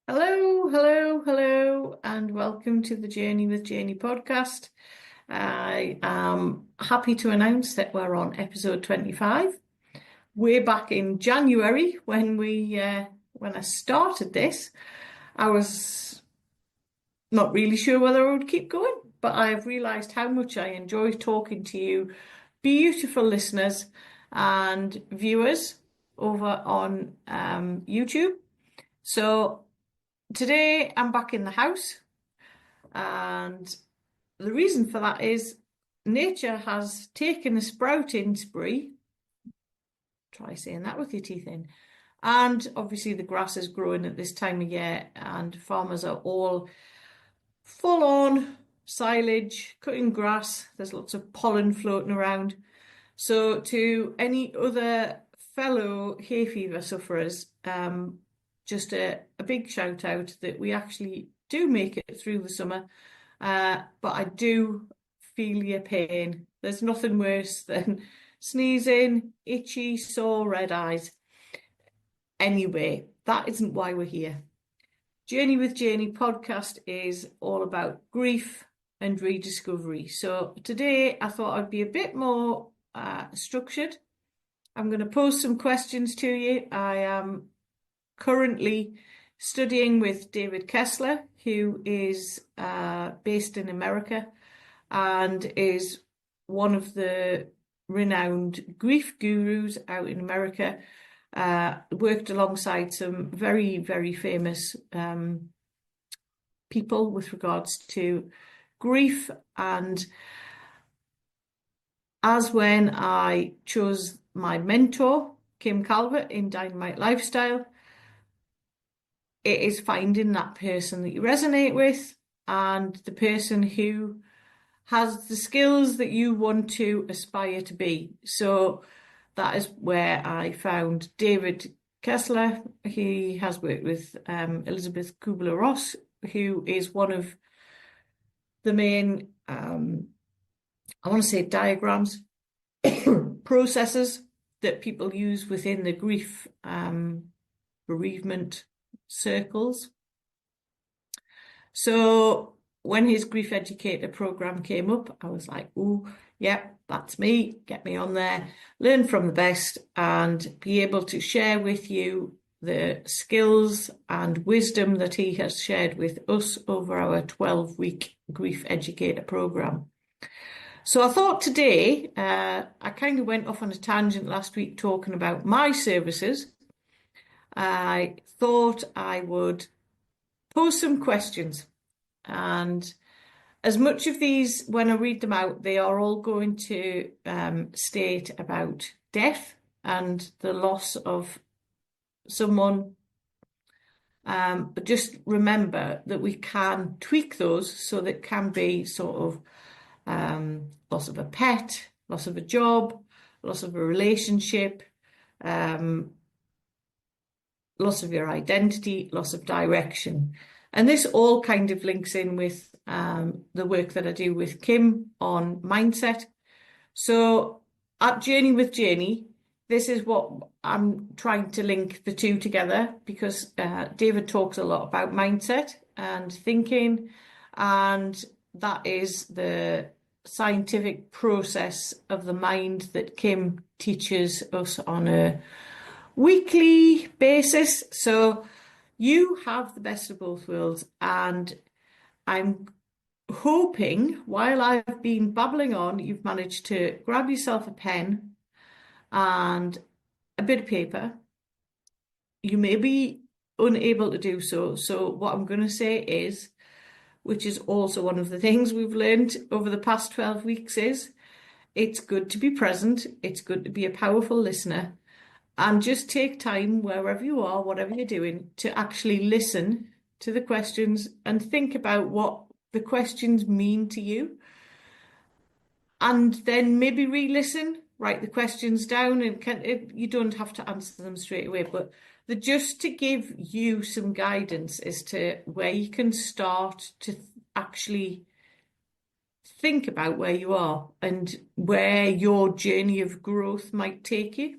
Hello, hello, hello, and welcome to the Journey with Janey podcast. I am happy to announce that we're on episode 25. Way back in January when I started this, I was not really sure whether I would keep going, but I've realised how much I enjoy talking to you, beautiful listeners and viewers over on YouTube. So today I'm back in the house, and the reason for that is nature has taken a sprouting spree. Try saying that with your teeth in. And obviously the grass is growing at this time of year, and farmers are all full on silage, cutting grass. There's lots of pollen floating around. So to any other fellow hay fever sufferers, just a big shout out that we actually do make it through the summer. But I do feel your pain. There's nothing worse than sneezing, itchy, sore, red eyes. Anyway, that isn't why we're here. Journey with Janey podcast is all about grief and rediscovery. So today I thought I'd be a bit more structured. I'm going to pose some questions to you. I am currently studying with David Kessler, who is based in America and is one of the renowned grief gurus out in America. Worked alongside some very, very famous people with regards to grief. And as when I chose my mentor, Kim Calvert, in Dynamite Lifestyle, it is finding that person that you resonate with and the person who has the skills that you want to aspire to be. So that is where I found David Kessler. He has worked with Elizabeth Kubler-Ross, who is one of the main, I want to say diagrams, processes that people use within the grief bereavement circles. So when his Grief Educator program came up, I was like, oh, yeah, that's me. Get me on there, learn from the best, and be able to share with you the skills and wisdom that he has shared with us over our 12-week Grief Educator program. So I thought today, I kind of went off on a tangent last week talking about my services. I thought I would pose some questions, and as much of these, when I read them out, they are all going to state about death and the loss of someone. But just remember that we can tweak those so that can be sort of loss of a pet, loss of a job, loss of a relationship, loss of your identity, loss of direction. And this all kind of links in with the work that I do with Kim on mindset. So at Journey with Janey, this is what I'm trying to link the two together, because David talks a lot about mindset and thinking, and that is the scientific process of the mind that Kim teaches us on a weekly basis. So you have the best of both worlds, and I'm hoping while I've been babbling on, you've managed to grab yourself a pen and a bit of paper. You may be unable to do so. So what I'm going to say is, which is also one of the things we've learned over the past 12 weeks, is it's good to be present. It's good to be a powerful listener. And just take time wherever you are, whatever you're doing, to actually listen to the questions and think about what the questions mean to you. And then maybe re-listen, write the questions down, and you don't have to answer them straight away, but just to give you some guidance as to where you can start to actually think about where you are and where your journey of growth might take you.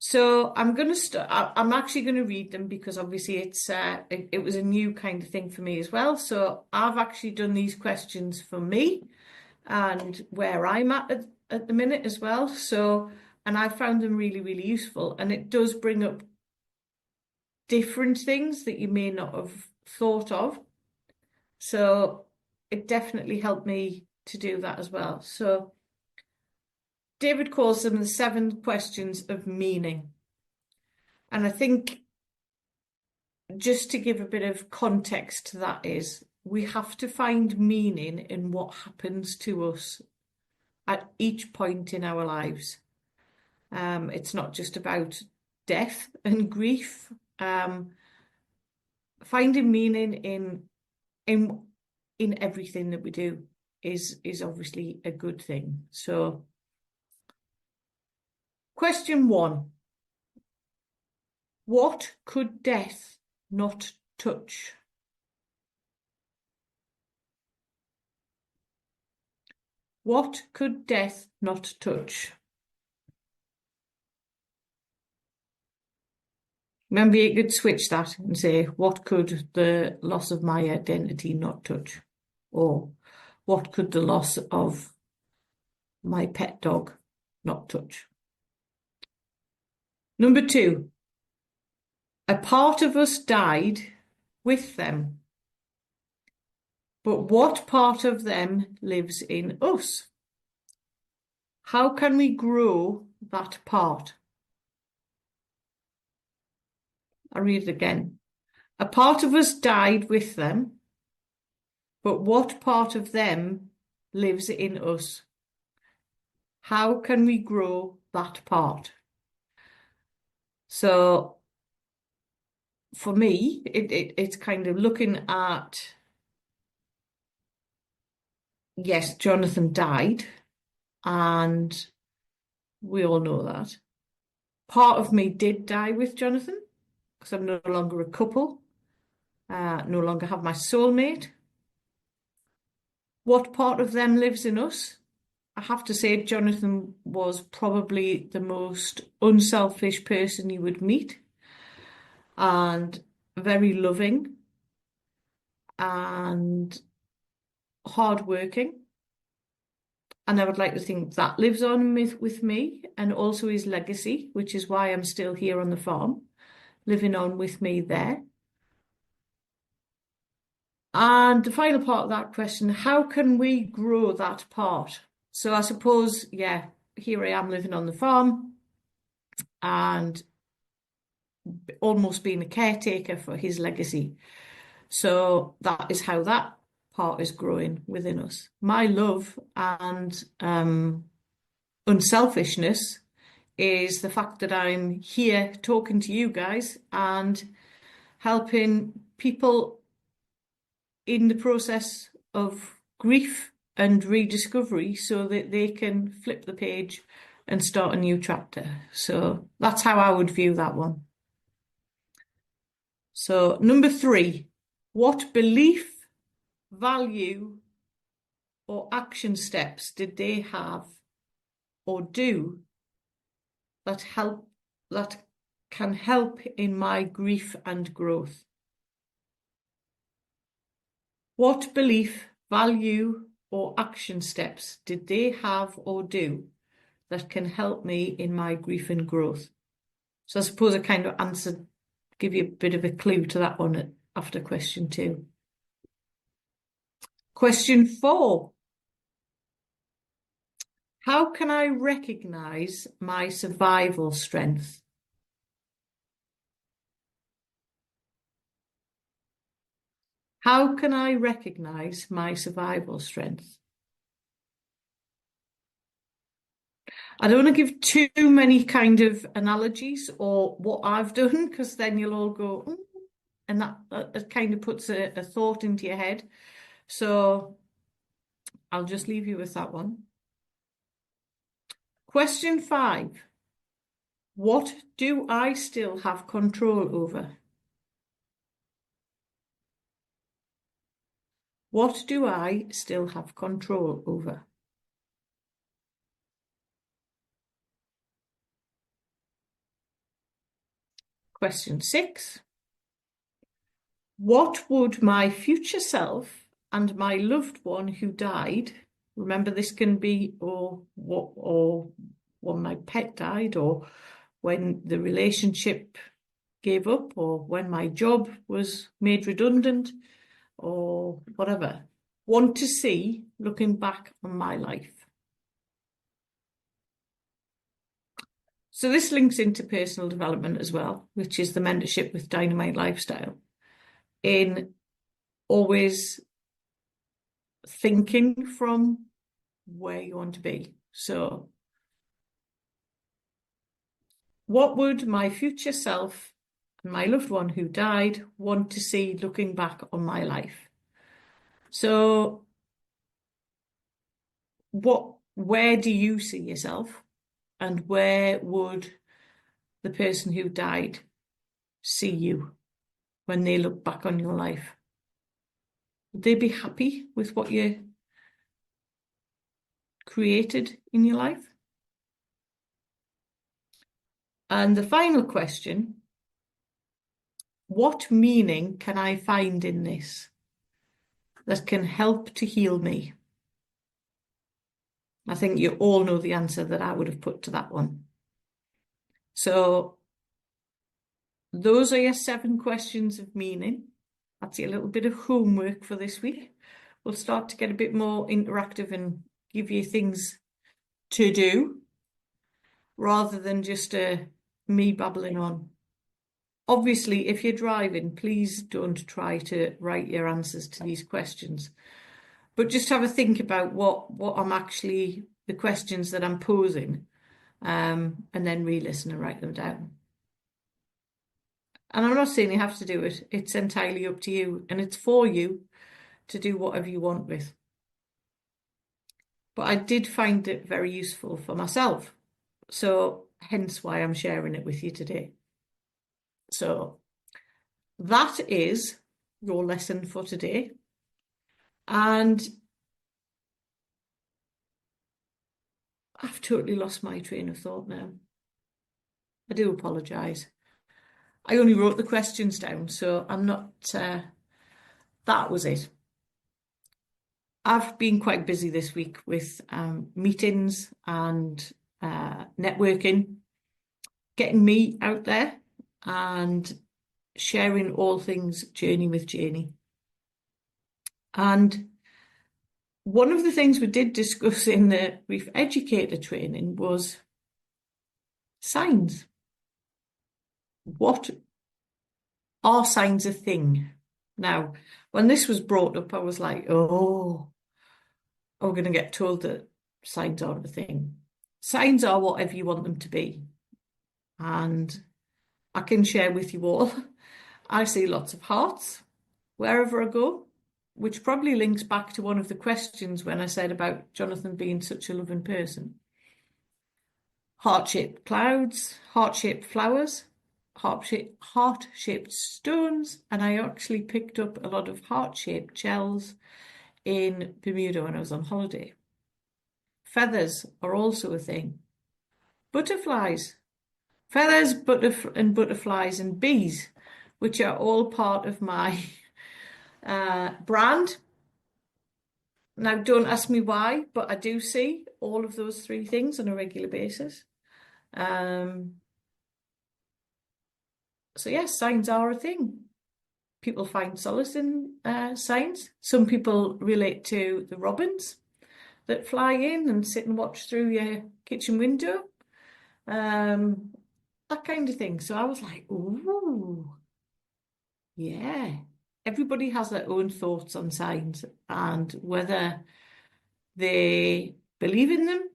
So I'm going to start. I'm actually going to read them because obviously it was a new kind of thing for me as well. So I've actually done these questions for me and where I'm at the minute as well. So, and I found them really, really useful. And it does bring up different things that you may not have thought of. So it definitely helped me to do that as well. So David calls them the 7 questions of meaning. And I think just to give a bit of context to that is we have to find meaning in what happens to us at each point in our lives. It's not just about death and grief. Finding meaning in in everything that we do is obviously a good thing. So, question 1. What could death not touch? What could death not touch? Remember, you could switch that and say, what could the loss of my identity not touch? Or what could the loss of my pet dog not touch? Number 2, a part of us died with them, but what part of them lives in us? How can we grow that part? I'll read it again. A part of us died with them, but what part of them lives in us? How can we grow that part? So for me, it's kind of looking at, yes, Jonathan died, and we all know that. Part of me did die with Jonathan because I'm no longer a couple, no longer have my soulmate. What part of them lives in us? I have to say, Jonathan was probably the most unselfish person you would meet and very loving and hardworking. And I would like to think that lives on with me and also his legacy, which is why I'm still here on the farm, living on with me there. And the final part of that question, how can we grow that part? So I suppose, yeah, here I am living on the farm and almost being a caretaker for his legacy. So that is how that part is growing within us. My love and unselfishness is the fact that I'm here talking to you guys and helping people in the process of grief and rediscovery so that they can flip the page and start a new chapter. So that's how I would view that one. So, number 3, what belief, value, or action steps did they have or do that can help in my grief and growth? What belief, value, or action steps did they have or do that can help me in my grief and growth? So I suppose I kind of answered, give you a bit of a clue to that one after question 2. Question 4. How can I recognize my survival strength? How can I recognize my survival strength? I don't want to give too many kind of analogies or what I've done, because then you'll all go, "Mm," and that kind of puts a thought into your head. So I'll just leave you with that one. Question 5. What do I still have control over? What do I still have control over? Question 6. What would my future self and my loved one who died, remember this can be or when my pet died, or when the relationship gave up, or when my job was made redundant, or whatever, want to see looking back on my life? So this links into personal development as well, which is the mentorship with Dynamite Lifestyle, in always thinking from where you want to be. So what would my future self and my loved one who died want to see looking back on my life? So where do you see yourself, and where would the person who died see you when they look back on your life? Would they be happy with what you created in your life? And the final question, what meaning can I find in this that can help to heal me? I think you all know the answer that I would have put to that one. So those are your 7 questions of meaning. That's your little bit of homework for this week. We'll start to get a bit more interactive and give you things to do rather than just me babbling on. Obviously, if you're driving, please don't try to write your answers to these questions, but just have a think about what I'm actually, the questions that I'm posing, and then re-listen and write them down. And I'm not saying you have to do it. It's entirely up to you, and it's for you to do whatever you want with. But I did find it very useful for myself, so hence why I'm sharing it with you today. So that is your lesson for today. And I've totally lost my train of thought now. I do apologise. I only wrote the questions down, so I'm not, that was it. I've been quite busy this week with meetings and networking, getting me out there and sharing all things Journey with Janey. And one of the things we did discuss in the Grief Educator training was signs. What are signs a thing? Now, when this was brought up, I was like, oh, we're going to get told that signs aren't a thing. Signs are whatever you want them to be. And I can share with you all, I see lots of hearts wherever I go, which probably links back to one of the questions when I said about Jonathan being such a loving person. Heart-shaped clouds, heart-shaped flowers, heart-shaped stones, and I actually picked up a lot of heart-shaped shells in Bermuda when I was on holiday. Feathers are also a thing. Butterflies, feathers, butterflies and bees, which are all part of my brand. Now, don't ask me why, but I do see all of those 3 things on a regular basis. So yes, signs are a thing. People find solace in signs. Some people relate to the robins that fly in and sit and watch through your kitchen window. That kind of thing. So I was like, ooh, yeah. Everybody has their own thoughts on signs and whether they believe in them,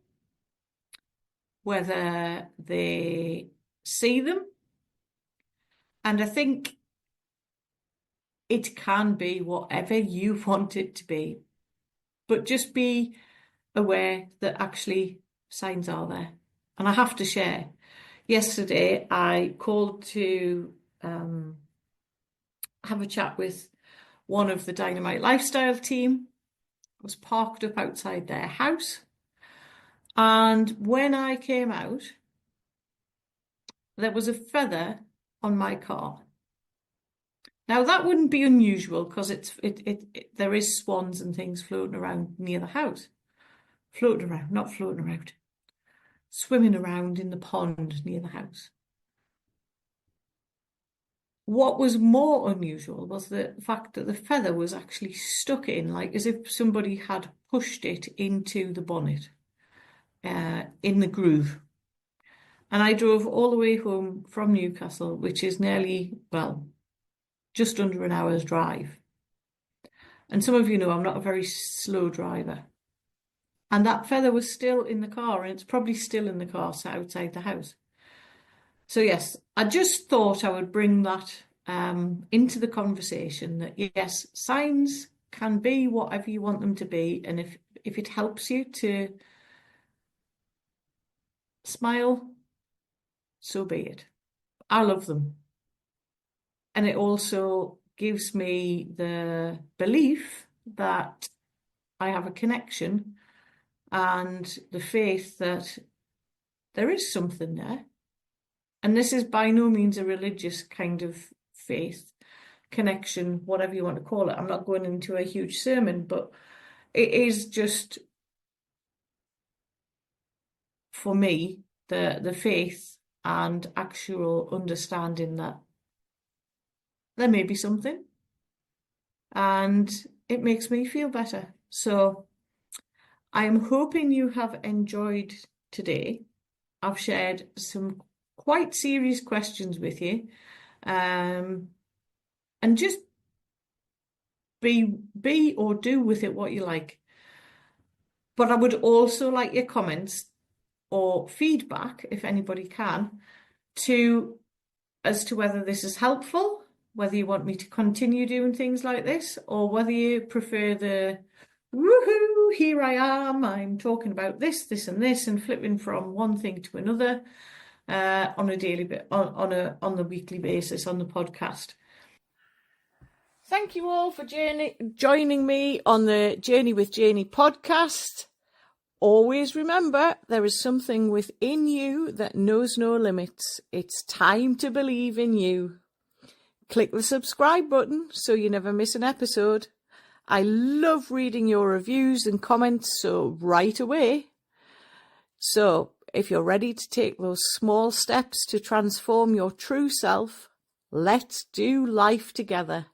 whether they see them. And I think it can be whatever you want it to be, but just be aware that actually signs are there. And I have to share, yesterday I called to have a chat with one of the Dynamite Lifestyle team. I was parked up outside their house, and when I came out, there was a feather on my car. Now that wouldn't be unusual because there is swans and things floating around near the house. Floating around, not floating around. Swimming around in the pond near the house. What was more unusual was the fact that the feather was actually stuck in, like as if somebody had pushed it into the bonnet, in the groove. And I drove all the way home from Newcastle, which is nearly, well, just under an hour's drive. And some of you know I'm not a very slow driver. And that feather was still in the car, and it's probably still in the car outside the house. So yes, I just thought I would bring that into the conversation, that yes, signs can be whatever you want them to be, and if it helps you to smile, so be it. I love them. And it also gives me the belief that I have a connection and the faith that there is something there. And this is by no means a religious kind of faith, connection, whatever you want to call it. I'm not going into a huge sermon, but it is just, for me, the faith and actual understanding that there may be something, and it makes me feel better. So I am hoping you have enjoyed today. I've shared some quite serious questions with you, and just be or do with it what you like. But I would also like your comments or feedback, if anybody can, as to whether this is helpful, whether you want me to continue doing things like this, or whether you prefer the woohoo, here I am, I'm talking about this, and this, and flipping from one thing to another on a daily on the weekly basis on the podcast. Thank you all for joining me on the Journey with Janey podcast. Always remember, there is something within you that knows no limits. It's time to believe in you. Click the subscribe button so you never miss an episode. I love reading your reviews and comments, so right away. So, if you're ready to take those small steps to transform your true self, let's do life together.